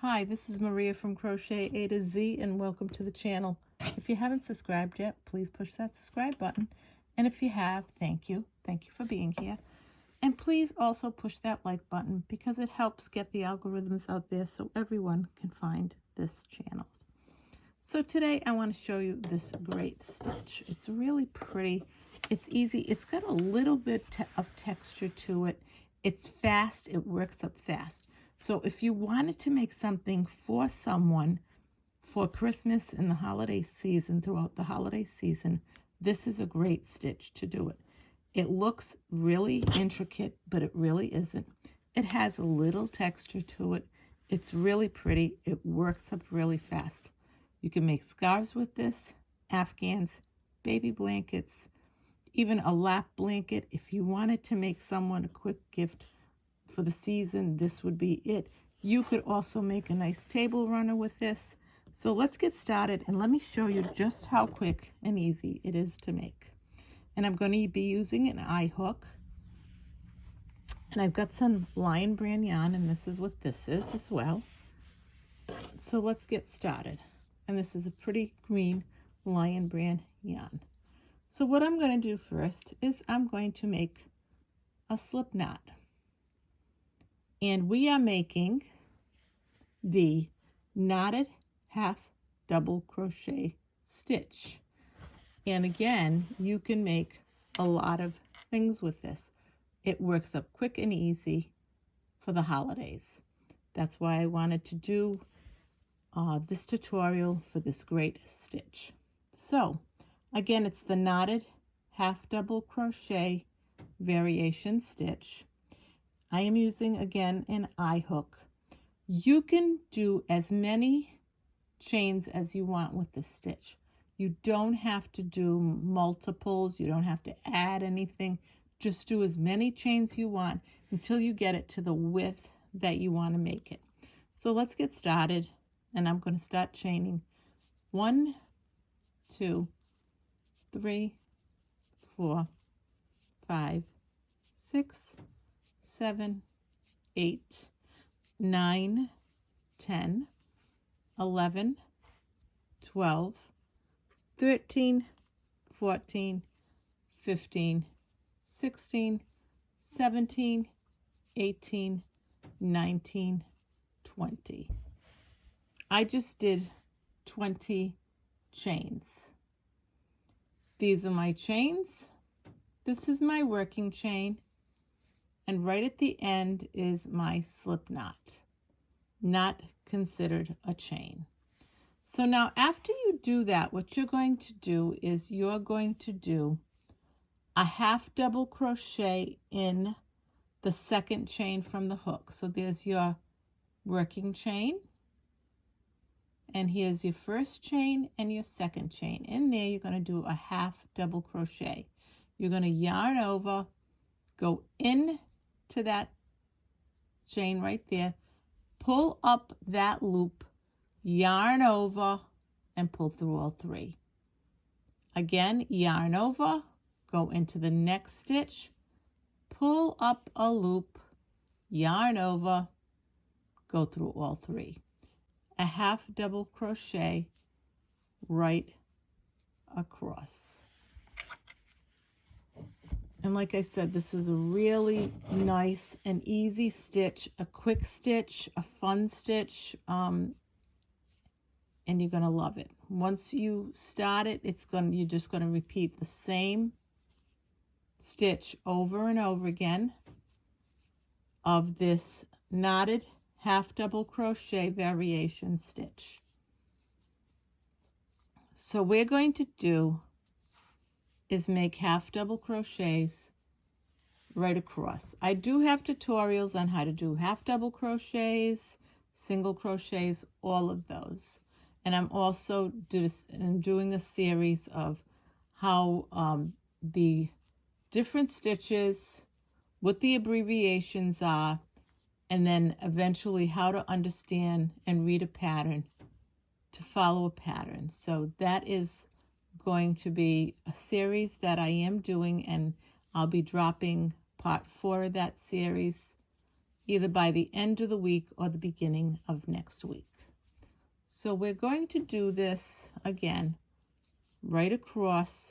Hi, this is Maria from Crochet A to Z, and welcome to the channel. If you haven't subscribed yet, please push that subscribe button. And if you have, thank you. Thank you for being here. And please also push that like button because it helps get the algorithms out there so everyone can find this channel. So today I want to show you this great stitch. It's really pretty. It's easy. It's got a little bit of texture to it. It's fast. It works up fast. So if you wanted to make something for someone for Christmas and the holiday season, throughout the holiday season, this is a great stitch to do it. It looks really intricate, but it really isn't. It has a little texture to it. It's really pretty. It works up really fast. You can make scarves with this, Afghans, baby blankets, even a lap blanket. If you wanted to make someone a quick gift for the season, this would be it. You could also make a nice table runner with this. So let's get started and let me show you just how quick and easy it is to make. And I'm going to be using an eye hook. And I've got some Lion Brand yarn, and this is what this is as well. So let's get started. And this is a pretty green Lion Brand yarn. So what I'm going to do first is I'm going to make a slip knot. And we are making the knotted half double crochet stitch. And again, you can make a lot of things with this. It works up quick and easy for the holidays. That's why I wanted to do this tutorial for this great stitch. So again, it's the knotted half double crochet variation stitch. I am using again an eye hook. You can do as many chains as you want with this stitch. You don't have to do multiples. You don't have to add anything. Just do as many chains you want until you get it to the width that you want to make it. So let's get started, and I'm going to start chaining 1, 2, 3, 4, 5, 6, 7, 8, 9, 10, 11, 12, 13, 14, 15, 16, 17, 18, 19, 20. I just did 20 chains. These are my chains. This is my working chain. And right at the end is my slip knot, not considered a chain. So now after you do that, what you're going to do is you're going to do a half double crochet in the second chain from the hook. So there's your working chain, and here's your first chain and your second chain. In there, you're going to do a half double crochet. You're going to yarn over, go in to that chain right there, pull up that loop, yarn over, and pull through all 3. Again, yarn over, go into the next stitch, pull up a loop, yarn over, go through all 3. A half double crochet right across. And like I said, this is a really nice and easy stitch, a quick stitch, a fun stitch, and you're going to love it. Once you start it, you're just going to repeat the same stitch over and over again of this knotted half double crochet variation stitch. So we're going to do is make half double crochets right across. I do have tutorials on how to do half double crochets, single crochets, all of those. And I'm also doing a series of how the different stitches, what the abbreviations are, and then eventually how to understand and read a pattern to follow a pattern. So that is going to be a series that I am doing, and I'll be dropping part 4 of that series either by the end of the week or the beginning of next week. So we're going to do this again right across.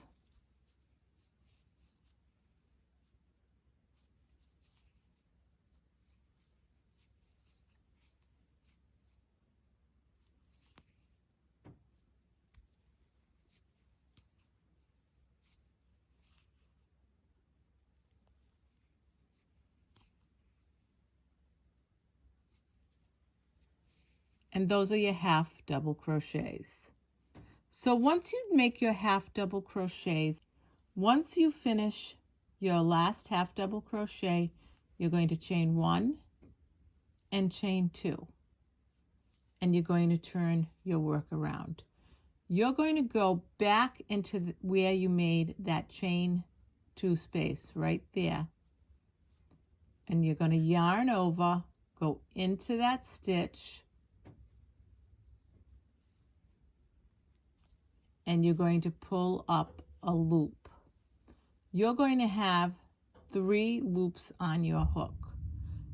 And those are your half double crochets. So once you make your half double crochets, once you finish your last half double crochet, you're going to chain 1 and chain 2, and you're going to turn your work around. You're going to go back into where you made that chain 2 space right there, and you're going to yarn over, go into that stitch, and you're going to pull up a loop. You're going to have 3 loops on your hook.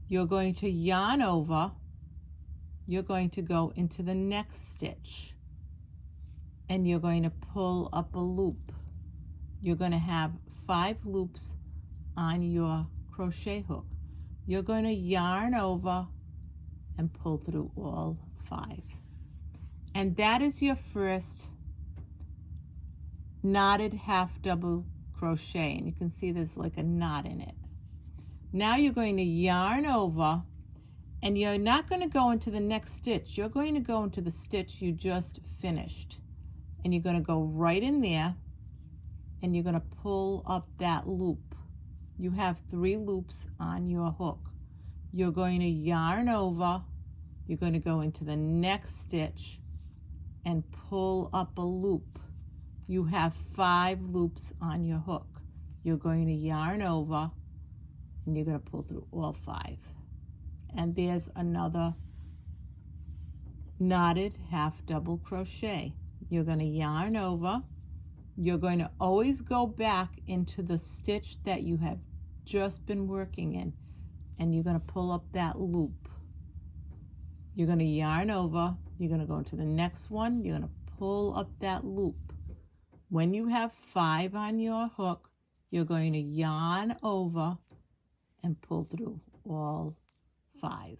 You're going to yarn over, you're going to go into the next stitch, and you're going to pull up a loop. You're going to have 5 loops on your crochet hook. You're going to yarn over and pull through all 5. And that is your first knotted half double crochet, and you can see there's like a knot in it. Now you're going to yarn over, and you're not going to go into the next stitch. You're going to go into the stitch you just finished, and you're going to go right in there, and you're going to pull up that loop. You have 3 loops on your hook. You're going to yarn over, you're going to go into the next stitch and pull up a loop. You have 5 loops on your hook. You're going to yarn over, and you're going to pull through all 5. And there's another knotted half double crochet. You're going to yarn over. You're going to always go back into the stitch that you have just been working in, and you're going to pull up that loop. You're going to yarn over. You're going to go into the next one. You're going to pull up that loop. When you have 5 on your hook, you're going to yarn over and pull through all 5.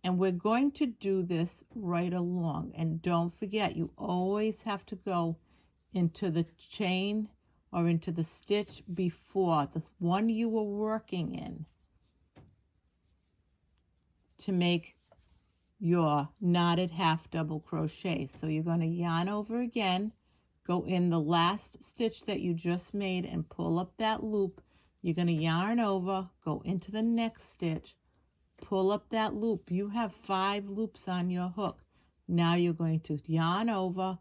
And we're going to do this right along. And don't forget, you always have to go into the chain or into the stitch before, the one you were working in, to make your knotted half double crochet. So you're going to yarn over again, go in the last stitch that you just made and pull up that loop. You're going to yarn over, go into the next stitch, pull up that loop. You have 5 loops on your hook. Now you're going to yarn over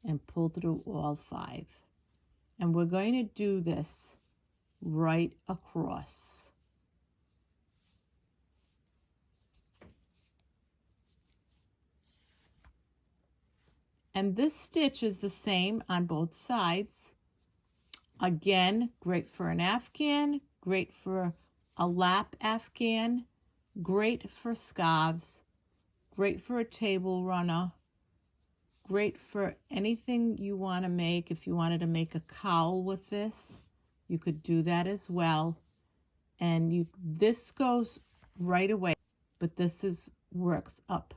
and pull through all 5. And we're going to do this right across. And this stitch is the same on both sides. Again, great for an Afghan, great for a lap Afghan, great for scarves, great for a table runner, great for anything you want to make. If you wanted to make a cowl with this, you could do that as well. And this goes right away, but this works up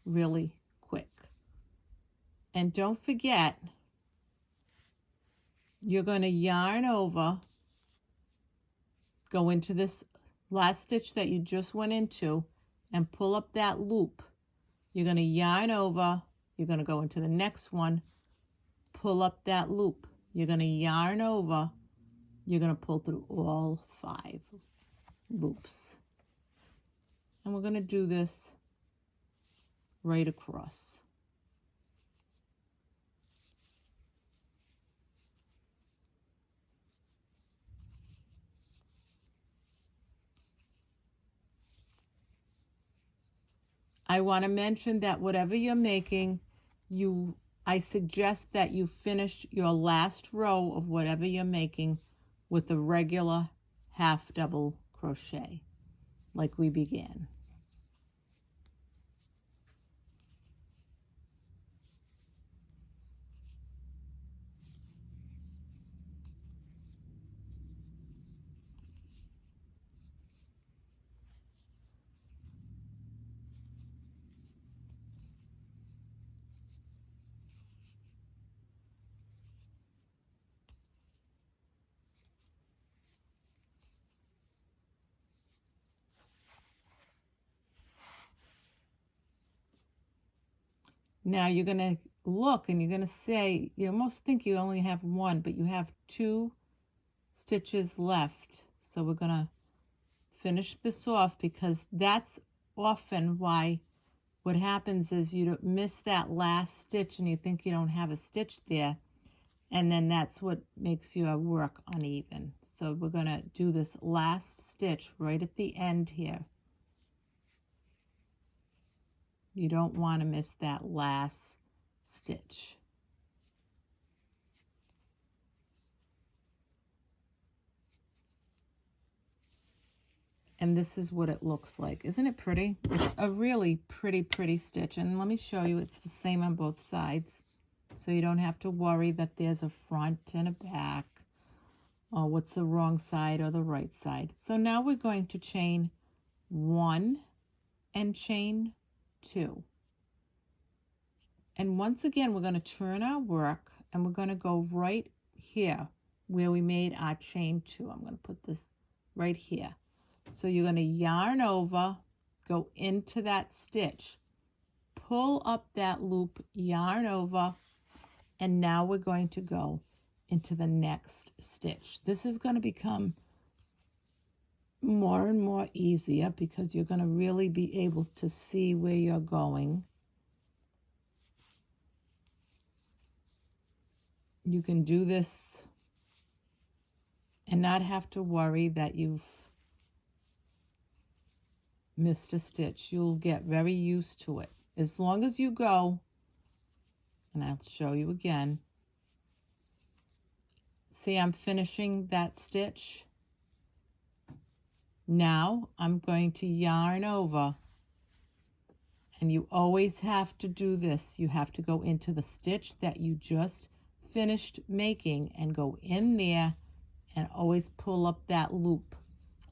really quick. And don't forget, you're going to yarn over, go into this last stitch that you just went into, and pull up that loop. You're going to yarn over, you're going to go into the next one, pull up that loop. You're going to yarn over, you're going to pull through all 5 loops. And we're going to do this right across. I want to mention that whatever you're making, I suggest that you finish your last row of whatever you're making with a regular half double crochet. like we began. Now you're going to look and you're going to say, you almost think you only have one, but you have 2 stitches left. So we're going to finish this off, because that's often why what happens is you miss that last stitch and you think you don't have a stitch there, and then that's what makes your work uneven. So we're going to do this last stitch right at the end here. You don't want to miss that last stitch. And this is what it looks like. Isn't it pretty? It's a really pretty stitch. And let me show you, it's the same on both sides. So you don't have to worry that there's a front and a back, or what's the wrong side or the right side. So now we're going to chain 1 and chain 2. And once again, we're going to turn our work and we're going to go right here where we made our chain 2. I'm going to put this right here. So you're going to yarn over, go into that stitch, pull up that loop, yarn over, and now we're going to go into the next stitch. This is going to become more and more easier because you're going to really be able to see where you're going. You can do this and not have to worry that you've missed a stitch. You'll get very used to it. As long as you go, and I'll show you again. See, I'm finishing that stitch. Now I'm going to yarn over, and you always have to do this. You have to go into the stitch that you just finished making and go in there and always pull up that loop.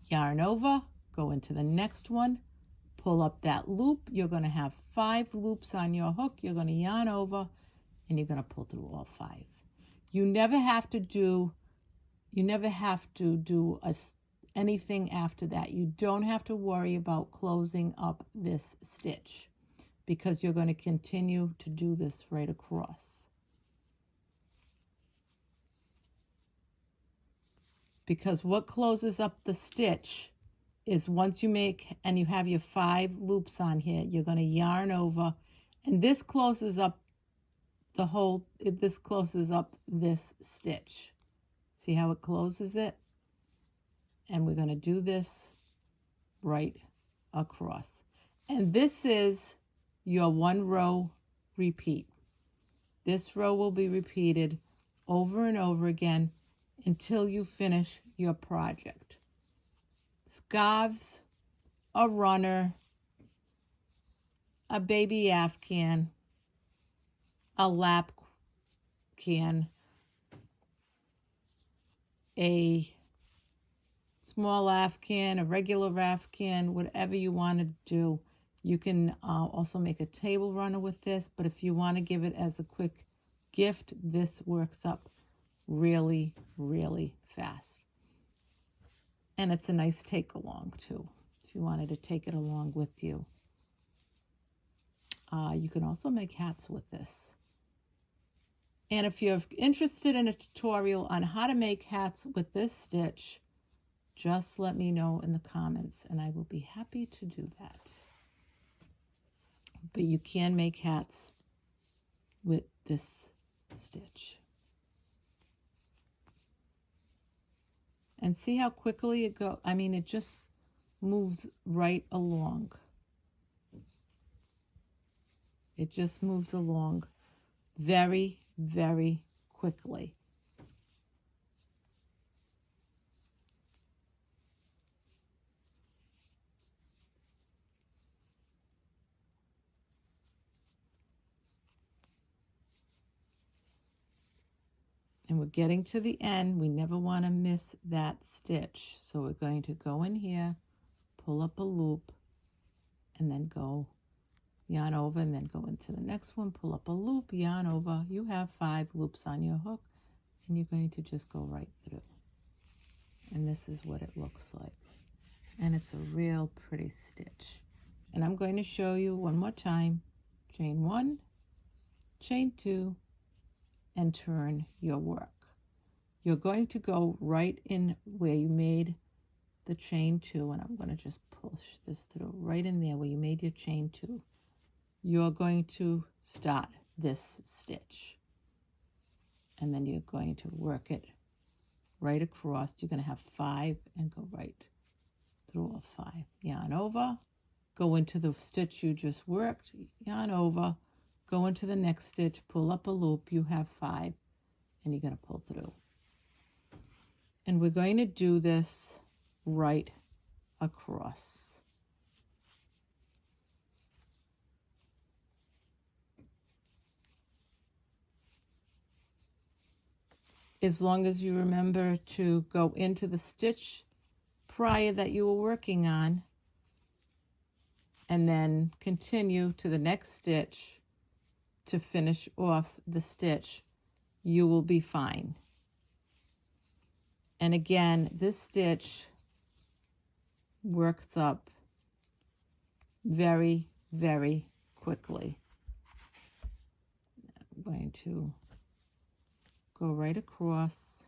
Yarn over, go into the next one, pull up that loop. You're going to have 5 loops on your hook. You're going to yarn over and you're going to pull through all 5. You never have to do anything after that. You don't have to worry about closing up this stitch because you're going to continue to do this right across. Because what closes up the stitch is once you make and you have your 5 loops on here, you're going to yarn over, and this closes up this stitch. See how it closes it? And we're going to do this right across. And this is your 1 row repeat. This row will be repeated over and over again until you finish your project. Scarves, a runner, a baby Afghan, a lap can, a small Afghan, a regular Afghan, whatever you want to do. You can also make a table runner with this, but if you want to give it as a quick gift, this works up really fast. And it's a nice take along too, if you wanted to take it along with you. You can also make hats with this. And if you're interested in a tutorial on how to make hats with this stitch, just let me know in the comments and I will be happy to do that. But you can make hats with this stitch. And see how quickly it goes. I mean, it just moves right along. It just moves along very quickly. And we're getting to the end. We never want to miss that stitch. So we're going to go in here, pull up a loop, and then go yarn over, and then go into the next one, pull up a loop, yarn over. You have 5 loops on your hook, and you're going to just go right through. And this is what it looks like. And it's a real pretty stitch. And I'm going to show you one more time. Chain 1, chain 2, and turn your work. You're going to go right in where you made the chain 2, and I'm going to just push this through right in there where you made your chain 2. You're going to start this stitch, and then you're going to work it right across. You're going to have 5 and go right through all 5. Yarn over, go into the stitch you just worked, yarn over, go into the next stitch, pull up a loop. You have 5, and you're going to pull through. And we're going to do this right across. As long as you remember to go into the stitch prior that you were working on, and then continue to the next stitch to finish off the stitch, you will be fine. And again, this stitch works up very, very quickly. I'm going to go right across.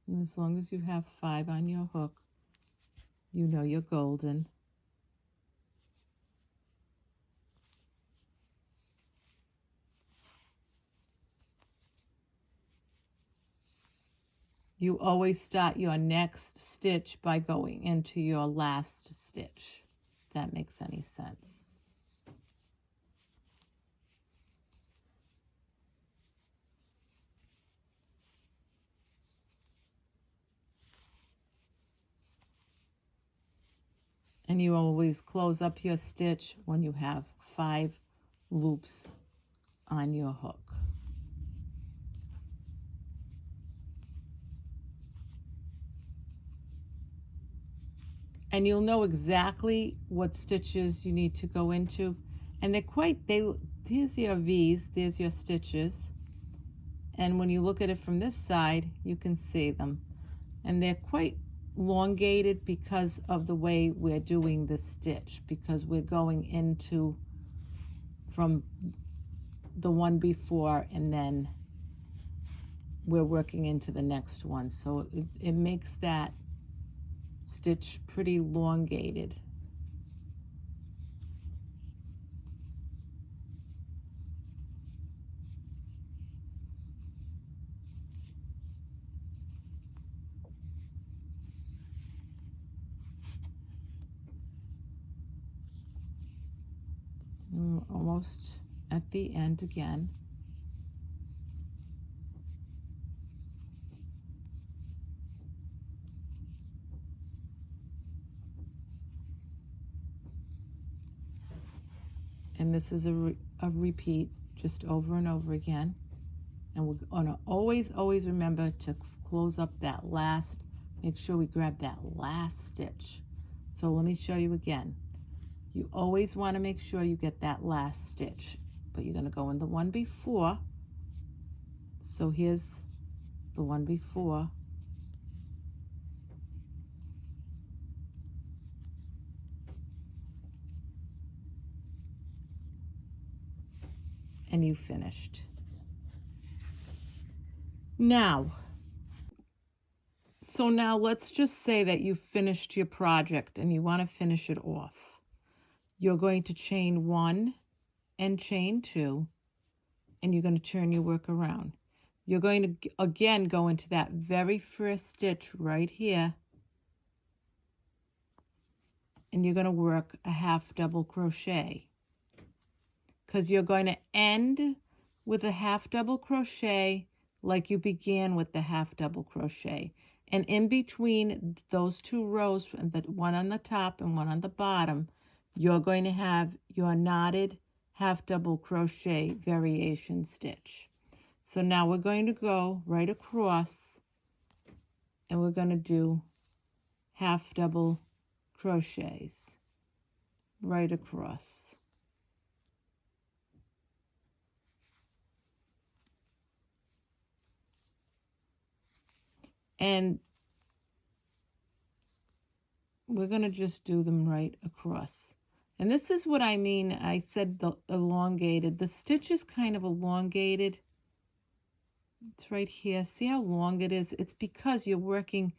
And as long as you have 5 on your hook, you know you're golden. You always start your next stitch by going into your last stitch, if that makes any sense. And you always close up your stitch when you have 5 loops on your hook. And you'll know exactly what stitches you need to go into. And here's your V's, there's your stitches. And when you look at it from this side, you can see them. And they're quite elongated because of the way we're doing this stitch, because we're going into from the one before, and then we're working into the next one. So it makes that stitch pretty elongated. We're almost at the end again. And this is a repeat just over and over again. And we're gonna always remember to close up that last, make sure we grab that last stitch. So let me show you again. You always want to make sure you get that last stitch, but you're going to go in the one before. So here's the one before. And you finished. Now let's just say that you finished your project and you want to finish it off. You're going to chain 1 and chain 2, and you're going to turn your work around. You're going to again go into that very first stitch right here, and you're going to work a half double crochet, because you're going to end with a half double crochet like you began with the half double crochet. And in between those 2 rows, the one on the top and one on the bottom, you're going to have your knotted half double crochet variation stitch. So now we're going to go right across and we're going to do half double crochets right across. And we're going to just do them right across. And this is what I mean. I said the elongated. The stitch is kind of elongated. It's right here. See how long it is? It's because you're working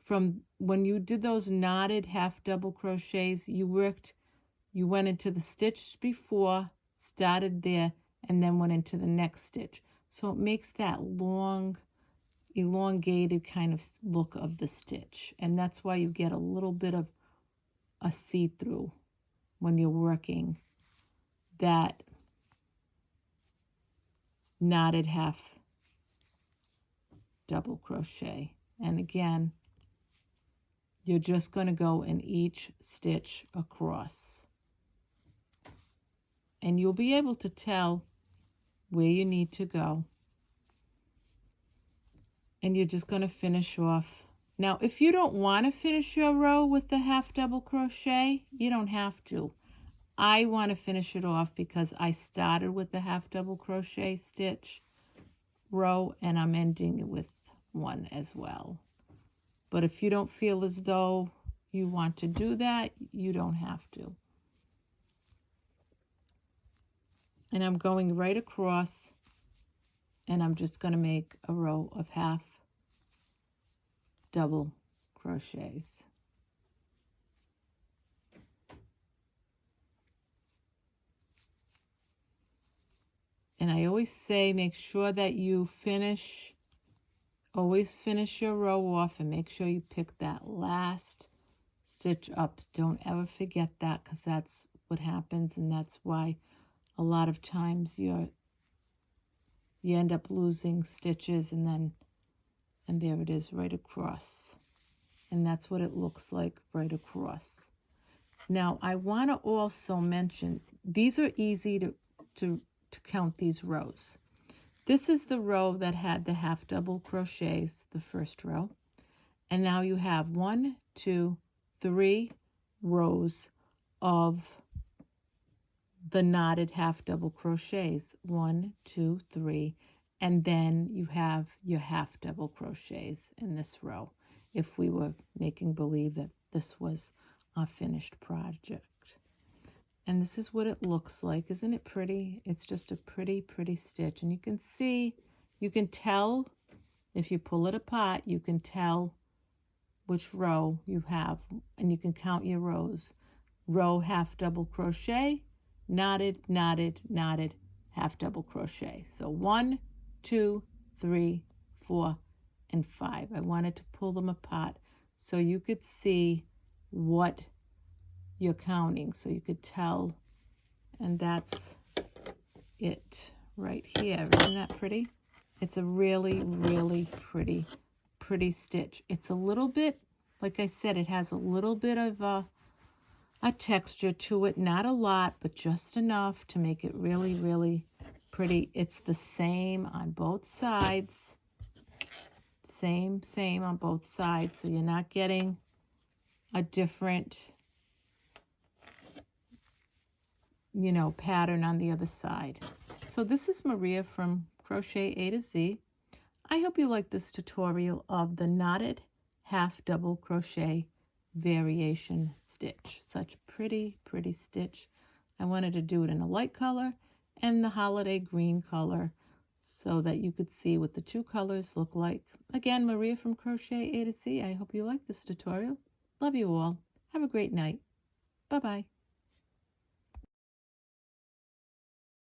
from when you did those knotted half double crochets, you went into the stitch before, started there, and then went into the next stitch. So it makes that long, elongated kind of look of the stitch. And that's why you get a little bit of a see-through when you're working that knotted half double crochet. And again, you're just going to go in each stitch across. And you'll be able to tell where you need to go. And you're just going to finish off. Now, if you don't want to finish your row with the half double crochet, you don't have to. I want to finish it off because I started with the half double crochet stitch row and I'm ending it with one as well. But if you don't feel as though you want to do that, you don't have to. And I'm going right across and I'm just going to make a row of half double crochets. And I always say make sure that you always finish your row off and make sure you pick that last stitch up. Don't ever forget that because that's what happens and that's why a lot of times you end up losing stitches and there it is right across. And that's what it looks like right across. Now I want to also mention these are easy to count these rows. This is the row that had the half double crochets, the first row. And now you have 1, 2, 3 rows of the knotted half double crochets. 1, 2, 3. And then you have your half double crochets in this row. If we were making believe that this was a finished project. And this is what it looks like. Isn't it pretty? It's just a pretty, pretty stitch. And you can see, you can tell, if you pull it apart, you can tell which row you have. And you can count your rows. Row half double crochet, knotted, knotted, knotted, half double crochet. So 1, 2, 3, 4, and 5. I wanted to pull them apart so you could see what you're counting, so you could tell. And that's it right here. Isn't that pretty? It's a really, really pretty stitch. It's a little bit, like I said, it has a little bit of a texture to it. Not a lot, but just enough to make it really, really pretty. It's the same on both sides. Same on both sides. So you're not getting a different pattern on the other side. So this is Maria from Crochet A to Z. I hope you like this tutorial of the knotted half double crochet variation stitch. Such pretty stitch. I wanted to do it in a light color and the holiday green color so that you could see what the two colors look like. Again, Maria from Crochet A to Z. I hope you like this tutorial. Love you all. Have a great night. Bye-bye.